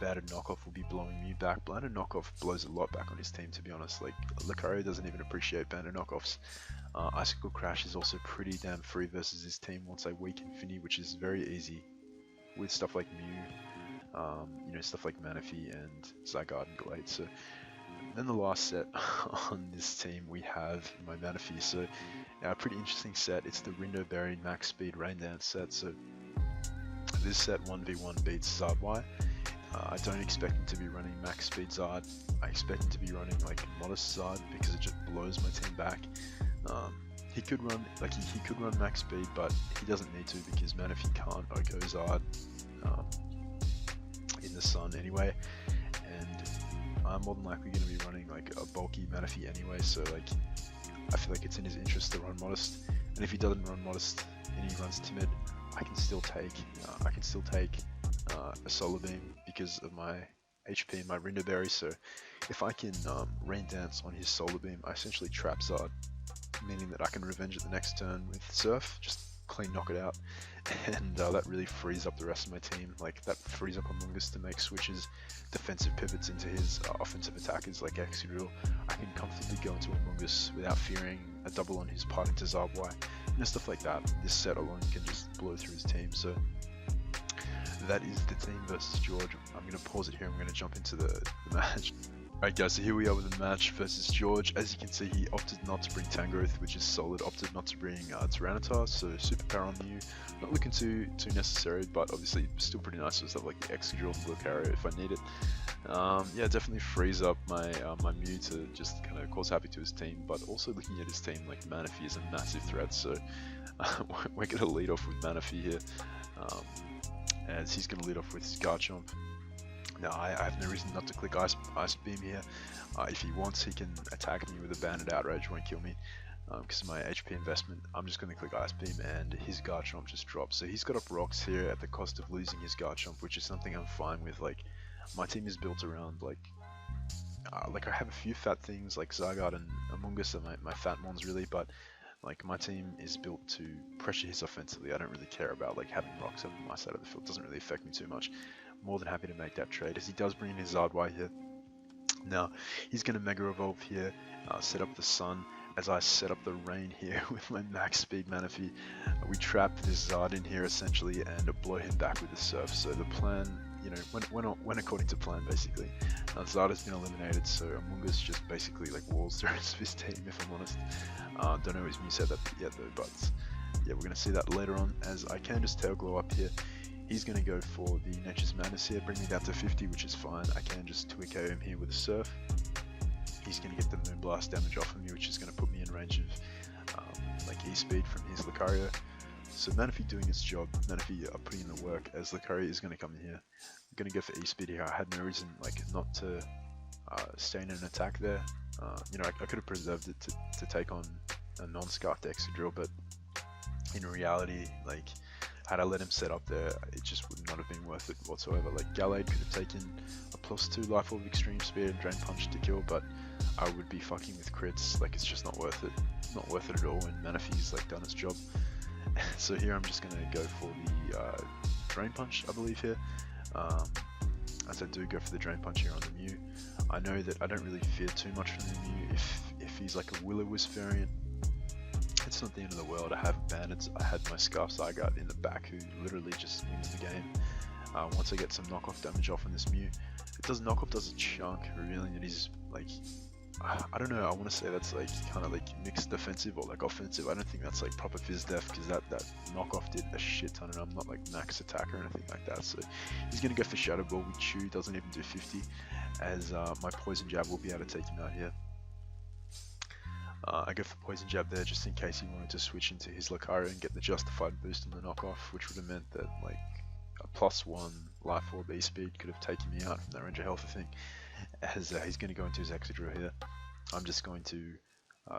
Banded Knockoff will be blowing me back. Banded Knockoff blows a lot back on his team, to be honest. Like, Lucario doesn't even appreciate Banded Knockoffs. Icicle Crash is also pretty damn free versus his team once I weaken Fini, which is very easy with stuff like Mew, stuff like Manaphy and Zygarde and Glade. So then the last set on this team, we have my Manaphy. So a pretty interesting set. It's the Rindo Berry Max Speed Rain Dance set. So this set 1v1 beats Zardwai. I don't expect him to be running max speed Zard. I expect him to be running like modest Zard because it just blows my team back. He could run he could run max speed, but he doesn't need to because Manaphy can't OHKO Zard in the sun anyway. And I'm more than likely going to be running like a bulky Manaphy anyway. So like I feel like it's in his interest to run modest. And if he doesn't run modest and he runs timid, I can still take a Solar Beam because of my HP and my Rindo Berry. So if I can Rain Dance on his Solar Beam, I essentially trap Zard, meaning that I can revenge it the next turn with Surf, just clean knock it out, and that really frees up the rest of my team. Like that frees up Amoonguss to make switches, defensive pivots into his offensive attackers like Excadrill. I can comfortably go into Amoonguss without fearing a double on his part into Zardwai, stuff like that. This set alone can just blow through his team. So that is the team versus George. I'm going to pause it here. I'm going to jump into the match. Alright guys, so here we are with the match versus George. As you can see, he opted not to bring Tangrowth, which is solid. Opted not to bring Tyranitar, so superpower on Mew. Not looking too necessary, but obviously still pretty nice with stuff like the Excadrill and Lucario if I need it. Yeah, definitely frees up my my Mew to just kind of cause havoc to his team, but also looking at his team, like Manaphy is a massive threat, so we're going to lead off with Manaphy here, as he's going to lead off with his Garchomp. Now, I have no reason not to click Ice Beam here. If he wants, he can attack me with a Banded Outrage, won't kill me. Because of my HP investment, I'm just going to click Ice Beam and his Garchomp just drops. So he's got up Rocks here at the cost of losing his Garchomp, which is something I'm fine with. Like, my team is built around, like I have a few fat things like Zygarde and Amoonguss are my fat mons really, but like my team is built to pressure his offensively. I don't really care about like having Rocks up on my side of the field. It doesn't really affect me too much. More than happy to make that trade, as he does bring in his Zardwai here. Now, he's going to Mega Evolve here, set up the Sun, as I set up the Rain here with my max speed Manaphy. We trap this Zard in here essentially and blow him back with the Surf. So the plan, you know, went according to plan basically. Zard has been eliminated, so Amoonguss just basically like walls the rest of his team, if I'm honest. Don't know his moveset yet though, but yeah, we're going to see that later on, as I can just Tail Glow up here. He's going to go for the Nature's Madness here, bring me down to 50, which is fine. I can just 2KO him here with a Surf. He's going to get the Moonblast damage off of me, which is going to put me in range of like E-Speed from his Lucario. So Manaphy doing its job, Manaphy putting in the work, as Lucario is going to come in here. I'm going to go for E-Speed here. I had no reason like not to stay in an attack there. You know, I could have preserved it to take on a non-scarfed Excadrill, but in reality, like, had I let him set up there, it just would not have been worth it whatsoever. Like, Gallade could have taken a +2 Life Orb of Extreme Speed and Drain Punch to kill, but I would be fucking with crits. Like, it's just not worth it. Not worth it at all when Manaphy's like done its job. So here I'm just gonna go for the Drain Punch, I believe here. As I do go for the Drain Punch here on the Mew. I know that I don't really fear too much from the Mew. If he's like a Will-O-Wisp variant, it's not the end of the world. I have Bandits. I had my Scarf Zygarde in the back who literally just wins the game. Once I get some knockoff damage off on this Mew, knockoff does a chunk, revealing that he's like, I don't know, I want to say that's like kind of like mixed defensive or like offensive. I don't think that's like proper Fizz Def, because that knockoff did a shit ton, and I'm not like max attack or anything like that. So he's going to go for Shadow Ball with Chew, doesn't even do 50, as my Poison Jab will be able to take him out here. I go for Poison Jab there just in case he wanted to switch into his Lucario and get the justified boost on the knockoff, which would have meant that like a +1 Life Orb E-Speed could have taken me out from that range of health, I think. As he's going to go into his Excadrill here. I'm just going to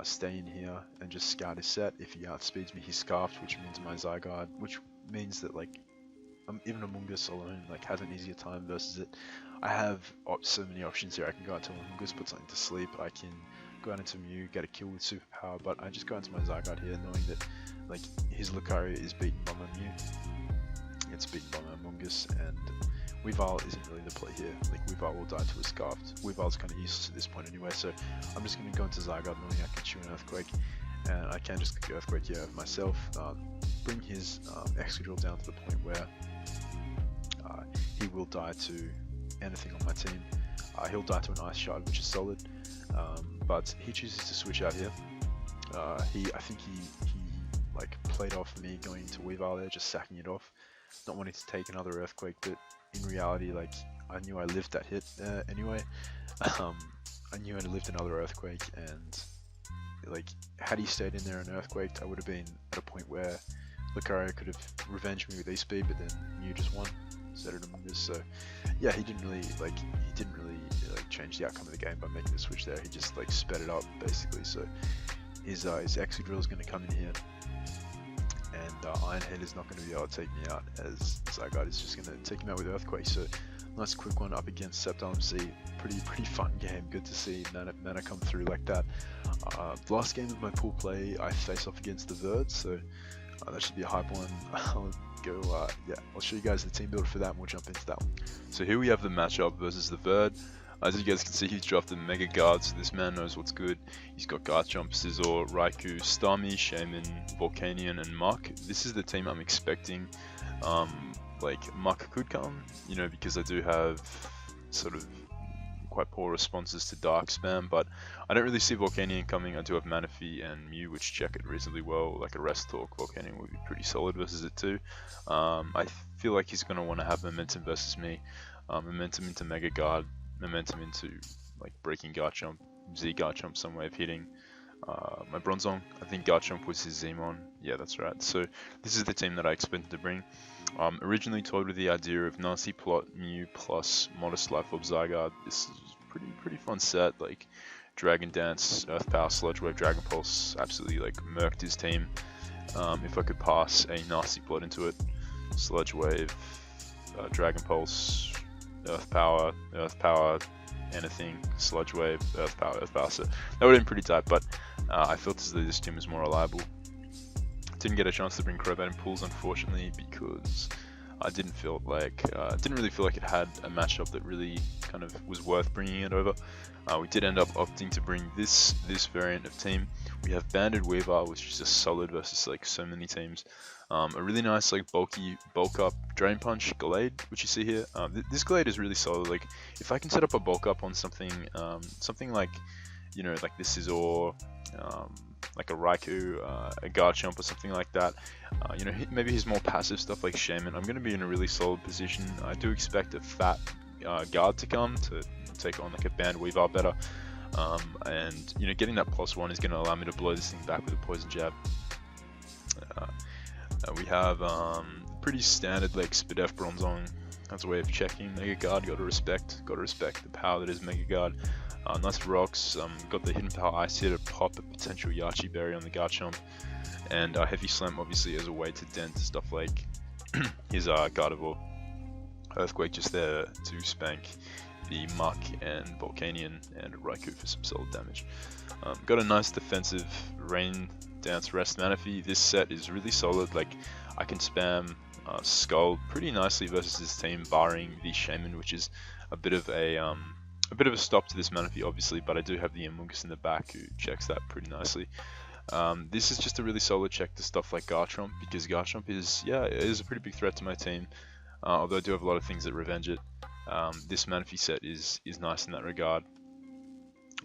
stay in here and just scout his set. If he outspeeds me, he's Scarfed, which means my Zygarde, which means that like even Amoonguss alone like has an easier time versus it. I have so many options here. I can go into Amoonguss, put something to sleep. I can go out into Mew, get a kill with Superpower, but I just go into my Zygarde here knowing that like his Lucario is beaten by my Mew. It's beaten by my Amoonguss, and Weavile isn't really the play here. Like, Weavile will die to a Scarfed. Weavile's kind of useless at this point anyway, so I'm just going to go into Zygarde knowing I can chew an Earthquake, and I can just click Earthquake here of myself, bring his Excadrill down to the point where he will die to anything on my team. He'll die to an Ice Shard, which is solid, but he chooses to switch out here. I think he like played off me going to Weavile there, just sacking it off, not wanting to take another Earthquake, but in reality, like, I knew I lived that hit anyway. I knew I'd lived another Earthquake, and like, had he stayed in there and Earthquaked, I would have been at a point where Lucario could have revenged me with E-Speed, but then Mew just won instead of Amoonguss. So yeah, he didn't really change the outcome of the game by making the switch there. He just like sped it up basically. So his Excadrill is going to come in here, and Ironhead is not going to be able to take me out, as Zygarde is just going to take him out with Earthquake. So nice quick one up against Sceptile MC. Pretty fun game. Good to see mana come through like that. Last game of my pool play, I face off against the Verd, so that should be a hype one. I'll go, yeah, I'll show you guys the team builder for that, and we'll jump into that one. So here we have the matchup versus the Verd. As you guys can see, he's drafted Mega Guard, so this man knows what's good. He's got Garchomp, Scizor, Raikou, Starmie, Shaman, Volcanion, and Muck. This is the team I'm expecting. Like, Muck could come, you know, because I do have sort of quite poor responses to Dark Spam, but I don't really see Volcanion coming. I do have Manaphy and Mew, which check it reasonably well. Like a Rest Talk, Volcanion would be pretty solid versus it too. I feel like he's going to want to have Momentum versus me. Momentum into Mega Guard, Momentum into like breaking Garchomp, Z Garchomp, some way of hitting my Bronzong. I think Garchomp was his Zmon. Yeah, that's right. So this is the team that I expected to bring. Originally toyed with the idea of Nasty Plot, Mew plus Modest Life Orb Zygarde. This is pretty fun set. Like Dragon Dance, Earth Power, Sludge Wave, Dragon Pulse, absolutely like murked his team. If I could pass a Nasty Plot into it, Sludge Wave, Dragon Pulse, Earth Power, anything, Sludge Wave, Earth Power. So that would have been pretty tight, but I felt as though this team was more reliable. Didn't get a chance to bring Crobat in pools, unfortunately, because I didn't really feel like it had a matchup that really kind of was worth bringing it over. We did end up opting to bring this variant of team. We have Banded Weavile, which is just solid versus like so many teams. A really nice like bulky bulk up Drain Punch Gallade, which you see here. This Gallade is really solid. Like if I can set up a bulk up on something, something like, you know, like this is or like a Raikou, a Garchomp or something like that. You know, maybe his more passive stuff like Shaman, I'm going to be in a really solid position. I do expect a fat guard to come to take on like a Band Weavile better. And you know, getting that +1 is going to allow me to blow this thing back with a Poison Jab. We have pretty standard like Spadef Bronzong. That's a way of checking Mega Guard. Gotta respect the power that is Mega Guard. Nice rocks. Got the Hidden Power Ice here to pop a potential Yachi Berry on the Garchomp, and Heavy Slam obviously as a way to dent stuff like his Gardevoir. Earthquake just there to spank the Muck and Volcanion and Raikou for some solid damage. Got a nice defensive Rain Dance Rest Manaphy. This set is really solid. Like I can spam Skull pretty nicely versus this team, barring the Shaman, which is a bit of a stop to this Manaphy, obviously. But I do have the Amoonguss in the back who checks that pretty nicely. This is just a really solid check to stuff like Garchomp, because Garchomp is a pretty big threat to my team. Although I do have a lot of things that revenge it. This Manaphy set is nice in that regard.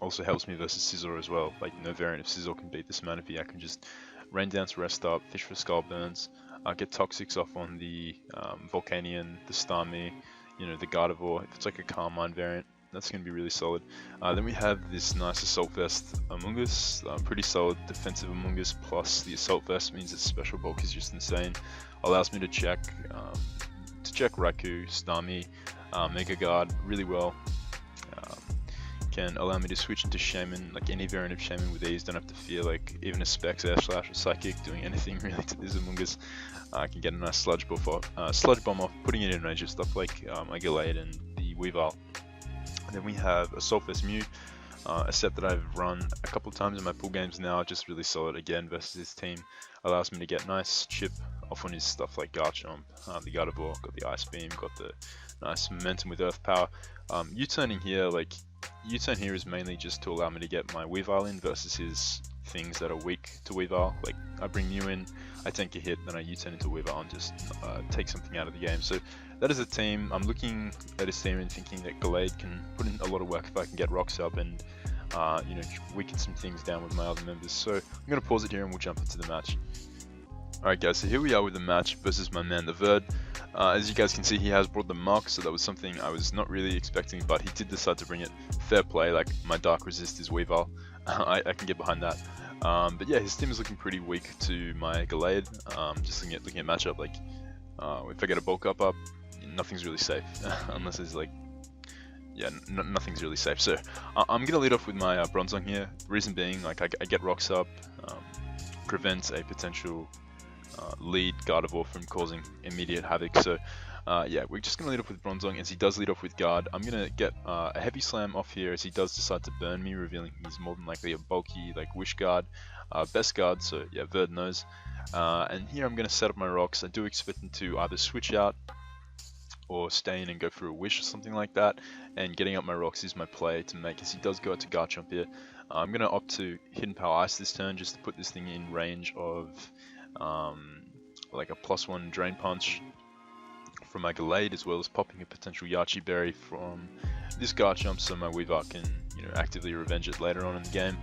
Also helps me versus Scizor as well. Like no variant of Scizor can beat this Manaphy. I can just Rain Dance, Rest Up, Fish for Skull Burns, get Toxics off on the Volcanion, the Starmie, you know, the Gardevoir. If it's like a Carmine variant, that's going to be really solid. Then we have this nice Assault Vest Amoonguss, pretty solid defensive Amoonguss, plus the Assault Vest means its special bulk is just insane. Allows me to check Raikou, Starmie, Mega Guard really well. Can allow me to switch into Shaman, like any variant of Shaman with ease. Don't have to fear like even a Specs, Air Slash or Psychic doing anything really to this Amoonguss. I can get a nice Sludge Bomb off, putting it in range of stuff like my Gallade and the Weavile. And then we have Assault Vest Mew, a set that I've run a couple of times in my pool games now, just really solid again versus this team. Allows me to get nice chip off on his stuff like Garchomp, the Gardevoir, got the Ice Beam, got the nice momentum with Earth Power. U-turning here, like U-turn here is mainly just to allow me to get my Weavile in versus his things that are weak to Weavile. Like I bring Mew in, I tank a hit, then I U-turn into Weavile and just take something out of the game. So that is a team. I'm looking at his team and thinking that Gallade can put in a lot of work if I can get rocks up and you know, weaken some things down with my other members. So I'm going to pause it here and we'll jump into the match. Alright guys, so here we are with the match versus my man the Verd. As you guys can see, he has brought the Muck, so that was something I was not really expecting, but he did decide to bring it. Fair play, like my Dark Resist is Weavile. I can get behind that. But yeah, his team is looking pretty weak to my Gallade. Just looking at matchup, like if I get a bulk up, nothing's really safe. Unless it's like, yeah, nothing's really safe. So I'm going to lead off with my Bronzong here. Reason being, like I get rocks up, prevents a potential lead Gardevoir from causing immediate havoc. So yeah, we're just going to lead off with Bronzong as he does lead off with Guard. I'm going to get a Heavy Slam off here as he does decide to burn me, revealing he's more than likely a bulky like Wish Guard, best guard, so yeah, Verd knows. And here I'm going to set up my rocks. I do expect him to either switch out or stay in and go for a Wish or something like that, and getting up my rocks is my play to make as he does go out to Garchomp here. I'm going to opt to Hidden Power Ice this turn just to put this thing in range of like a +1 Drain Punch from my Gallade, as well as popping a potential Yachi Berry from this Garchomp, so my Weavile can, actively revenge it later on in the game.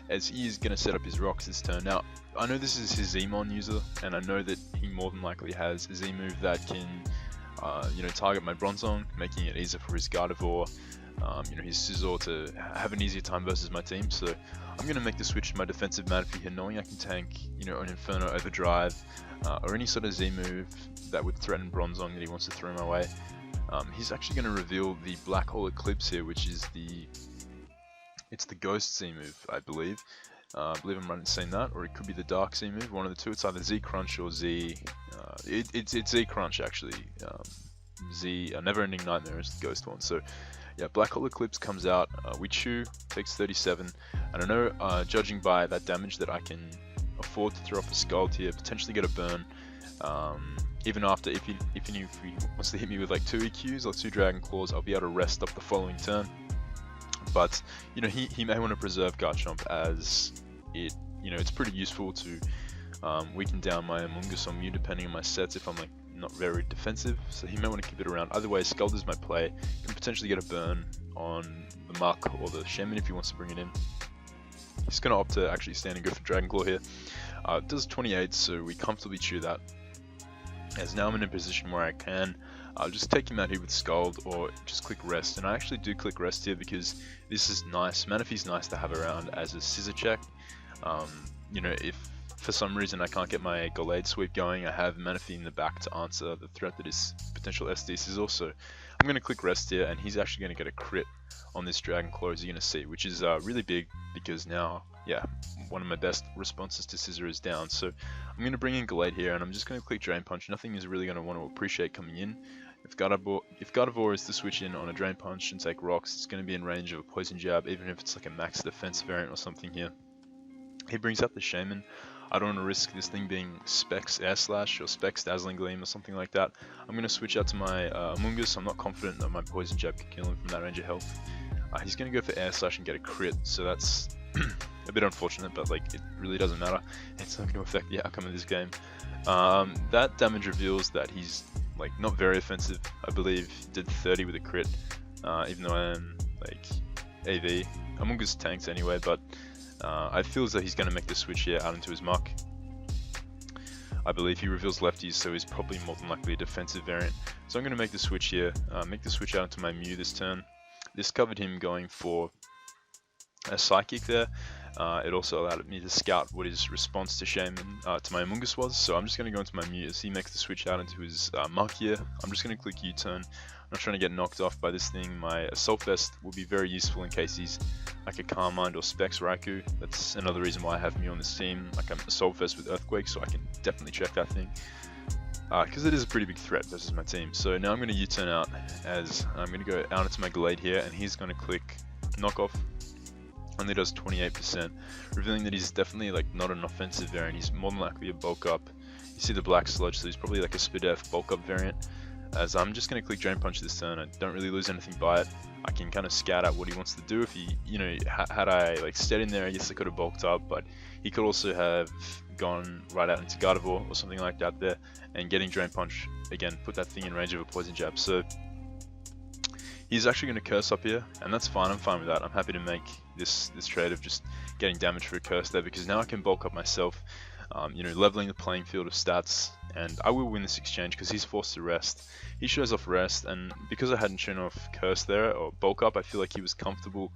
As he is going to set up his rocks this turn. Now, I know this is his Z-Mon user, and I know that he more than likely has a Z move that can, target my Bronzong, making it easier for his Gardevoir, his Scizor to have an easier time versus my team. So I'm going to make the switch to my defensive Manaphy here, knowing I can tank, an Inferno Overdrive, or any sort of Z move that would threaten Bronzong that he wants to throw my way. He's actually going to reveal the Black Hole Eclipse here, which is it's the Ghost Z move, I believe. I believe I'm right in saying that, or it could be the Dark Z move, one of the two. It's either Z Crunch or Z. It's Z Crunch actually. Z Never Ending Nightmare is the Ghost one. So yeah, Black Hole Eclipse comes out. Wichu takes 37, and I know, judging by that damage, that I can afford to throw off a Scald here, potentially get a burn. Even after, if he wants to hit me with like 2 EQs or 2 Dragon Claws, I'll be able to rest up the following turn. But he may want to preserve Garchomp, as it's pretty useful to weaken down my Amoonguss or Mew depending on my sets if I'm like not very defensive. So he may want to keep it around. Either way, Scald is my play. Can potentially get a burn on the Muck or the Shaman if he wants to bring it in. He's going to opt to actually stand and go for Dragon Claw here. It does 28, so we comfortably chew that. As now I'm in a position where I can just take him out here with Scald or just click Rest. And I actually do click Rest here because this is nice. Manaphy's nice to have around as a Scissor check. If for some reason I can't get my Gallade sweep going, I have Manaphy in the back to answer the threat that is potential SD Scissor. So I'm going to click Rest here, and he's actually going to get a crit on this Dragon Claw, as you're going to see, which is really big because now, yeah, one of my best responses to Scissor is down. So I'm going to bring in Gallade here, and I'm just going to click Drain Punch. Nothing is really going to want to appreciate coming in. If Gardevoir is to switch in on a Drain Punch and take rocks, it's going to be in range of a Poison Jab, even if it's like a max defense variant or something here. He brings out the Shaman. I don't want to risk this thing being Specs Air Slash or Specs Dazzling Gleam or something like that. I'm going to switch out to my Amoonguss. I'm not confident that my Poison Jab can kill him from that range of health. He's going to go for Air Slash and get a crit, so that's a bit unfortunate, but like it really doesn't matter. It's not going to affect the outcome of this game. That damage reveals that he's like not very offensive. I believe did 30 with a crit, even though I am like AV. Amoonguss tanks anyway, but I feel as though he's going to make the switch here out into his Muck. I believe he reveals lefties, so he's probably more than likely a defensive variant. So I'm going to make the switch here, make the switch out into my Mew this turn. This covered him going for a Psychic there. It also allowed me to scout what his response to Shaman, to my Amoonguss was. So I'm just going to go into my Mew as he makes the switch out into his Muck here. I'm just going to click U-turn. I'm not trying to get knocked off by this thing. My Assault Vest will be very useful in case he's like a Calm Mind or Specs Raikou. That's another reason why I have Mew on this team. Like I'm Assault Vest with Earthquake, so I can definitely check that thing. Because it is a pretty big threat versus my team. So now I'm going to U-turn out as I'm going to go out into my Gallade here, and he's going to click Knockoff. Only does 28%, revealing that he's definitely like not an offensive variant. He's more than likely a bulk up. You see the Black Sludge, so he's probably like a Spidef bulk up variant. As I'm just going to click Drain Punch this turn. I don't really lose anything by it. I can kind of scout out what he wants to do. If he, had I like stayed in there, yes, I could have bulked up, but he could also have gone right out into Gardevoir or something like that there, and getting Drain Punch again put that thing in range of a Poison Jab. So he's actually going to Curse up here, and that's fine. I'm fine with that. I'm happy to make this trade of just getting damage for a Curse there, because now I can bulk up myself, leveling the playing field of stats, and I will win this exchange because he's forced to rest. He shows off rest, and because I hadn't shown off Curse there or bulk up, I feel like he was comfortable,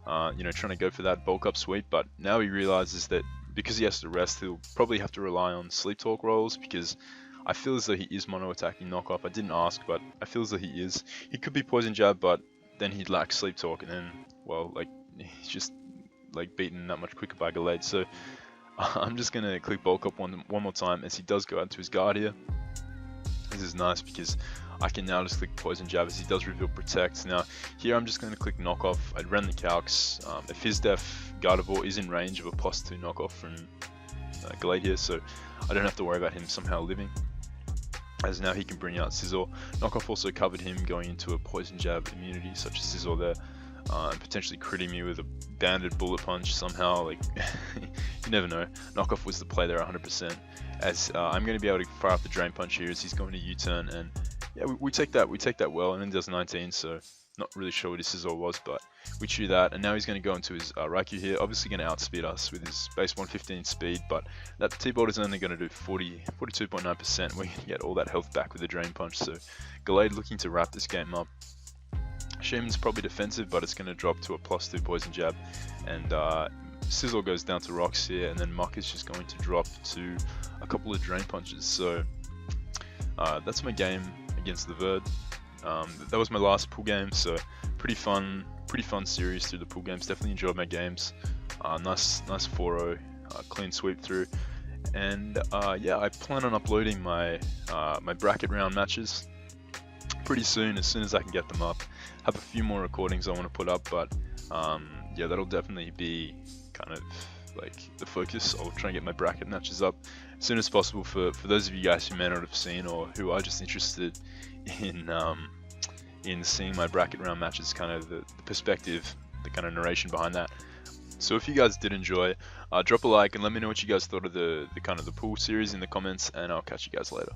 trying to go for that bulk up sweep. But now he realizes that because he has to rest, he'll probably have to rely on Sleep Talk rolls, because I feel as though he is mono attacking Knockoff. I didn't ask, but I feel as though he is. He could be Poison Jab, but then he'd lack Sleep Talk, and then, well, like, he's just like beaten that much quicker by Gallade. So I'm just going to click bulk up one more time as he does go out to his guard here. This is nice because I can now just click Poison Jab as he does reveal Protect. Now here I'm just going to click Knockoff. I'd run the calcs. If his def Gardevoir is in range of a +2 knockoff from Gallade here, so I don't have to worry about him somehow living, as now he can bring out Scizor. Knockoff also covered him going into a Poison Jab immunity such as Scizor there, and potentially critting me with a banded Bullet Punch somehow. Like you never know. Knockoff was the play there 100%. as I'm going to be able to fire up the Drain Punch here as he's going to U-turn, and yeah, we take that well, and then does 19, so not really sure what his Scizor was, but we chew that, and now he's going to go into his Raikou here, obviously going to outspeed us with his base 115 speed, but that T-Bolt is only going to do 42.9%, we're going to get all that health back with the Drain Punch, so Gallade looking to wrap this game up. Shaman's probably defensive, but it's going to drop to a +2 Poison Jab, and Sizzle goes down to Rocks here, and then Muck is just going to drop to a couple of Drain Punches, so that's my game against the Verd. That was my last pool game, so pretty fun series through the pool games. Definitely enjoyed my games. Nice 4-0, clean sweep through, and yeah, I plan on uploading my my bracket round matches pretty soon, as soon as I can get them up. Have a few more recordings I want to put up, but yeah, that'll definitely be kind of like the focus. I'll try and get my bracket matches up as soon as possible for those of you guys who may not have seen, or who are just interested in seeing my bracket round matches, kind of the perspective, the kind of narration behind that. So if you guys did enjoy, drop a like and let me know what you guys thought of the kind of the pool series in the comments, and I'll catch you guys later.